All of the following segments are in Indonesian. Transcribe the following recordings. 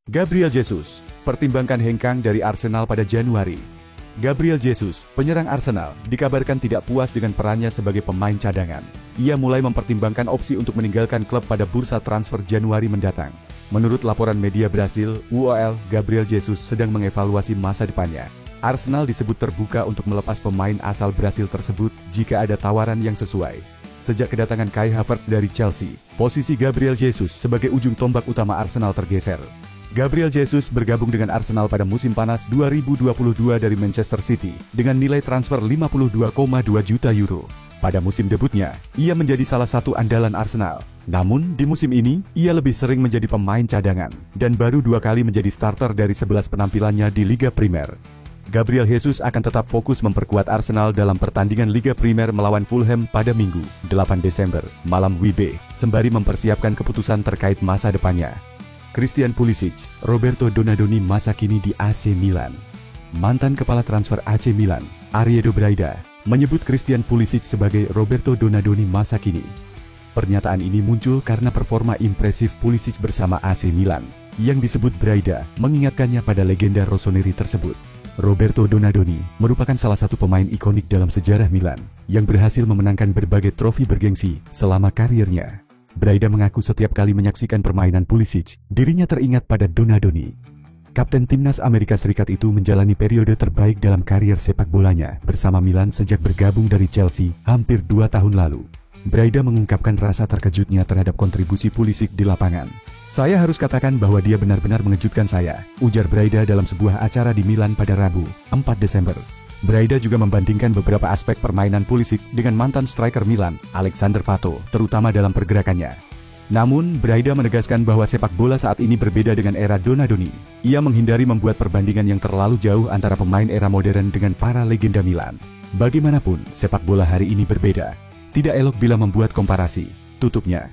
Gabriel Jesus, pertimbangkan hengkang dari Arsenal pada Januari. Gabriel Jesus, penyerang Arsenal, dikabarkan tidak puas dengan perannya sebagai pemain cadangan. Ia mulai mempertimbangkan opsi untuk meninggalkan klub pada bursa transfer Januari mendatang. Menurut laporan media Brasil, UOL, Gabriel Jesus sedang mengevaluasi masa depannya. Arsenal disebut terbuka untuk melepas pemain asal Brasil tersebut jika ada tawaran yang sesuai. Sejak kedatangan Kai Havertz dari Chelsea, posisi Gabriel Jesus sebagai ujung tombak utama Arsenal tergeser. Gabriel Jesus bergabung dengan Arsenal pada musim panas 2022 dari Manchester City dengan nilai transfer 52,2 juta euro. Pada musim debutnya, ia menjadi salah satu andalan Arsenal. Namun, di musim ini, ia lebih sering menjadi pemain cadangan dan baru 2 kali menjadi starter dari 11 penampilannya di Liga Primer. Gabriel Jesus akan tetap fokus memperkuat Arsenal dalam pertandingan Liga Primer melawan Fulham pada Minggu, 8 Desember, malam WIB, sembari mempersiapkan keputusan terkait masa depannya. Christian Pulisic, Roberto Donadoni masa kini di AC Milan. Mantan kepala transfer AC Milan, Ariedo Braida, menyebut Christian Pulisic sebagai Roberto Donadoni masa kini. Pernyataan ini muncul karena performa impresif Pulisic bersama AC Milan, yang disebut Braida mengingatkannya pada legenda rossoneri tersebut. Roberto Donadoni merupakan salah satu pemain ikonik dalam sejarah Milan, yang berhasil memenangkan berbagai trofi bergengsi selama karirnya. Braida mengaku setiap kali menyaksikan permainan Pulisic, dirinya teringat pada Donadoni. Kapten timnas Amerika Serikat itu menjalani periode terbaik dalam karier sepak bolanya bersama Milan sejak bergabung dari Chelsea hampir 2 tahun lalu. Braida mengungkapkan rasa terkejutnya terhadap kontribusi Pulisic di lapangan. "Saya harus katakan bahwa dia benar-benar mengejutkan saya," ujar Braida dalam sebuah acara di Milan pada Rabu, 4 Desember. Braida juga membandingkan beberapa aspek permainan Pulisic dengan mantan striker Milan, Alexander Pato, terutama dalam pergerakannya. Namun, Braida menegaskan bahwa sepak bola saat ini berbeda dengan era Donadoni. Ia menghindari membuat perbandingan yang terlalu jauh antara pemain era modern dengan para legenda Milan. Bagaimanapun, sepak bola hari ini berbeda. Tidak elok bila membuat komparasi, tutupnya.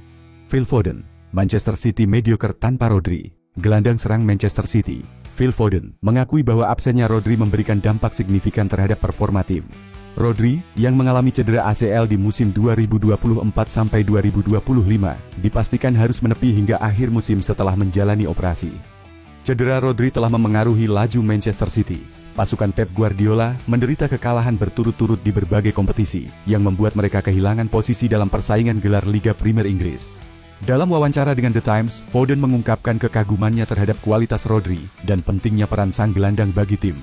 Phil Foden, Manchester City mediocre tanpa Rodri. Gelandang serang Manchester City, Phil Foden, mengakui bahwa absennya Rodri memberikan dampak signifikan terhadap performa tim. Rodri, yang mengalami cedera ACL di musim 2024-2025, dipastikan harus menepi hingga akhir musim setelah menjalani operasi. Cedera Rodri telah memengaruhi laju Manchester City. Pasukan Pep Guardiola menderita kekalahan berturut-turut di berbagai kompetisi, yang membuat mereka kehilangan posisi dalam persaingan gelar Liga Primer Inggris. Dalam wawancara dengan The Times, Foden mengungkapkan kekagumannya terhadap kualitas Rodri dan pentingnya peran sang gelandang bagi tim.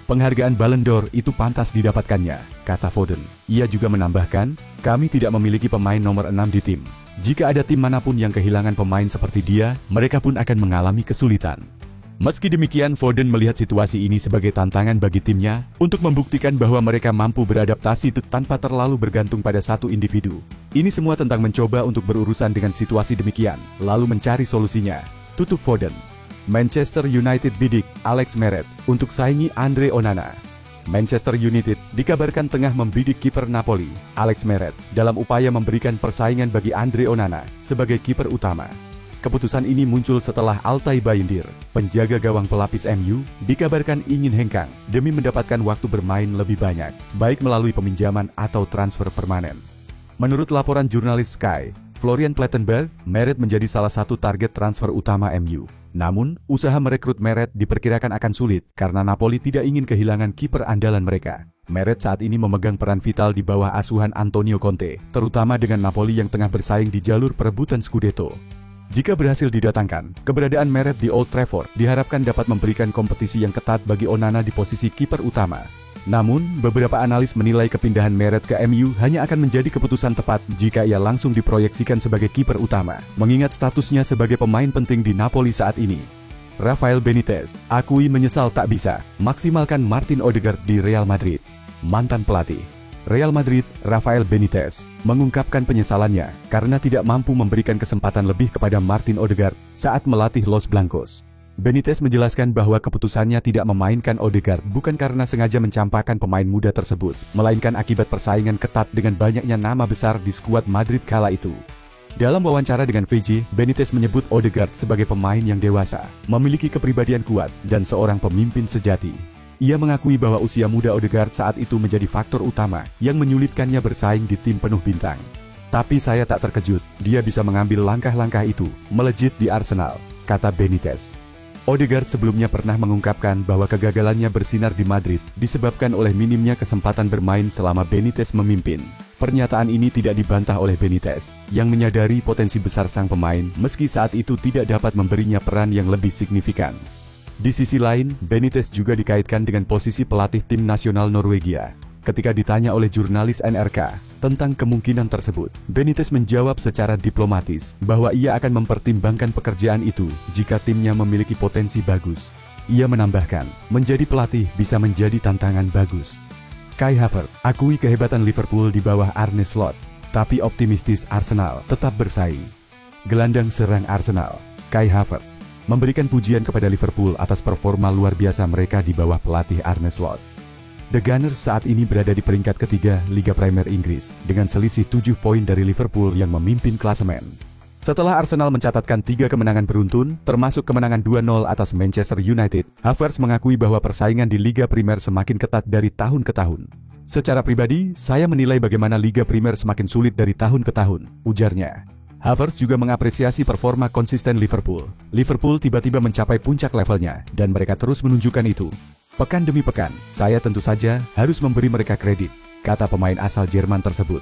"Penghargaan Ballon d'Or itu pantas didapatkannya," kata Foden. Ia juga menambahkan, "Kami tidak memiliki pemain nomor 6 di tim. Jika ada tim manapun yang kehilangan pemain seperti dia, mereka pun akan mengalami kesulitan." Meski demikian, Foden melihat situasi ini sebagai tantangan bagi timnya untuk membuktikan bahwa mereka mampu beradaptasi tanpa terlalu bergantung pada satu individu. "Ini semua tentang mencoba untuk berurusan dengan situasi demikian, lalu mencari solusinya," tutup Foden. Manchester United bidik Alex Meret untuk saingi Andre Onana. Manchester United dikabarkan tengah membidik kiper Napoli, Alex Meret, dalam upaya memberikan persaingan bagi Andre Onana sebagai kiper utama. Keputusan ini muncul setelah Altay Bayindir, penjaga gawang pelapis MU, dikabarkan ingin hengkang demi mendapatkan waktu bermain lebih banyak, baik melalui peminjaman atau transfer permanen. Menurut laporan jurnalis Sky, Florian Plettenberg, Meret menjadi salah satu target transfer utama MU. Namun, usaha merekrut Meret diperkirakan akan sulit karena Napoli tidak ingin kehilangan kiper andalan mereka. Meret saat ini memegang peran vital di bawah asuhan Antonio Conte, terutama dengan Napoli yang tengah bersaing di jalur perebutan Scudetto. Jika berhasil didatangkan, keberadaan Meret di Old Trafford diharapkan dapat memberikan kompetisi yang ketat bagi Onana di posisi kiper utama. Namun, beberapa analis menilai kepindahan Meret ke MU hanya akan menjadi keputusan tepat jika ia langsung diproyeksikan sebagai kiper utama, mengingat statusnya sebagai pemain penting di Napoli saat ini. Rafael Benitez akui menyesal tak bisa maksimalkan Martin Odegaard di Real Madrid. Mantan pelatih Real Madrid, Rafael Benitez, mengungkapkan penyesalannya karena tidak mampu memberikan kesempatan lebih kepada Martin Odegaard saat melatih Los Blancos. Benitez menjelaskan bahwa keputusannya tidak memainkan Odegaard bukan karena sengaja mencampakkan pemain muda tersebut, melainkan akibat persaingan ketat dengan banyaknya nama besar di skuad Madrid kala itu. Dalam wawancara dengan VJ, Benitez menyebut Odegaard sebagai pemain yang dewasa, memiliki kepribadian kuat, dan seorang pemimpin sejati. Ia mengakui bahwa usia muda Odegaard saat itu menjadi faktor utama yang menyulitkannya bersaing di tim penuh bintang. "Tapi saya tak terkejut, dia bisa mengambil langkah-langkah itu, melejit di Arsenal," kata Benitez. Odegaard sebelumnya pernah mengungkapkan bahwa kegagalannya bersinar di Madrid disebabkan oleh minimnya kesempatan bermain selama Benitez memimpin. Pernyataan ini tidak dibantah oleh Benitez, yang menyadari potensi besar sang pemain meski saat itu tidak dapat memberinya peran yang lebih signifikan. Di sisi lain, Benitez juga dikaitkan dengan posisi pelatih tim nasional Norwegia. Ketika ditanya oleh jurnalis NRK tentang kemungkinan tersebut, Benitez menjawab secara diplomatis bahwa ia akan mempertimbangkan pekerjaan itu jika timnya memiliki potensi bagus. Ia menambahkan, menjadi pelatih bisa menjadi tantangan bagus. Kai Havertz akui kehebatan Liverpool di bawah Arne Slot, tapi optimistis Arsenal tetap bersaing. Gelandang serang Arsenal, Kai Havertz, memberikan pujian kepada Liverpool atas performa luar biasa mereka di bawah pelatih Arne Slot. The Gunners saat ini berada di peringkat ketiga Liga Premier Inggris dengan selisih 7 poin dari Liverpool yang memimpin klasemen. Setelah Arsenal mencatatkan 3 kemenangan beruntun, termasuk kemenangan 2-0 atas Manchester United, Havertz mengakui bahwa persaingan di Liga Primer semakin ketat dari tahun ke tahun. Secara pribadi, saya menilai bagaimana Liga Primer semakin sulit dari tahun ke tahun, ujarnya. Havertz juga mengapresiasi performa konsisten Liverpool. Liverpool tiba-tiba mencapai puncak levelnya, dan mereka terus menunjukkan itu. Pekan demi pekan, saya tentu saja harus memberi mereka kredit, kata pemain asal Jerman tersebut.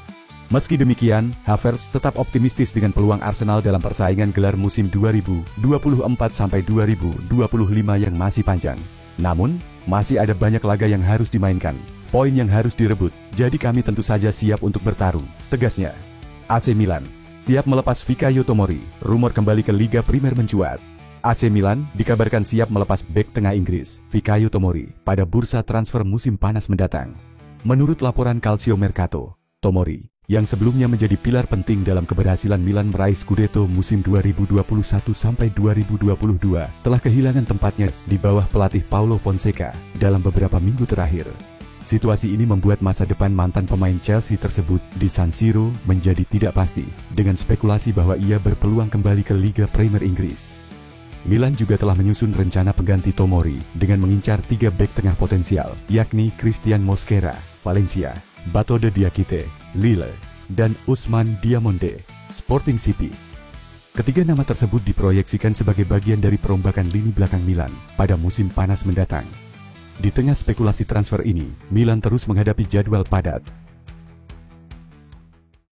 Meski demikian, Havertz tetap optimistis dengan peluang Arsenal dalam persaingan gelar musim 2024-2025 yang masih panjang. Namun, masih ada banyak laga yang harus dimainkan, poin yang harus direbut, jadi kami tentu saja siap untuk bertarung, tegasnya. AC Milan siap melepas Fikayo Tomori, rumor kembali ke Liga Primer mencuat. AC Milan dikabarkan siap melepas bek tengah Inggris, Fikayo Tomori, pada bursa transfer musim panas mendatang. Menurut laporan Calcio Mercato, Tomori, yang sebelumnya menjadi pilar penting dalam keberhasilan Milan meraih Scudetto musim 2021-2022, telah kehilangan tempatnya di bawah pelatih Paulo Fonseca dalam beberapa minggu terakhir. Situasi ini membuat masa depan mantan pemain Chelsea tersebut di San Siro menjadi tidak pasti, dengan spekulasi bahwa ia berpeluang kembali ke Liga Premier Inggris. Milan juga telah menyusun rencana pengganti Tomori dengan mengincar 3 bek tengah potensial, yakni Christian Mosquera, Valencia, Batode Diakite, Lille, dan Ousmane Diamonde, Sporting CP. Ketiga nama tersebut diproyeksikan sebagai bagian dari perombakan lini belakang Milan pada musim panas mendatang. Di tengah spekulasi transfer ini, Milan terus menghadapi jadwal padat.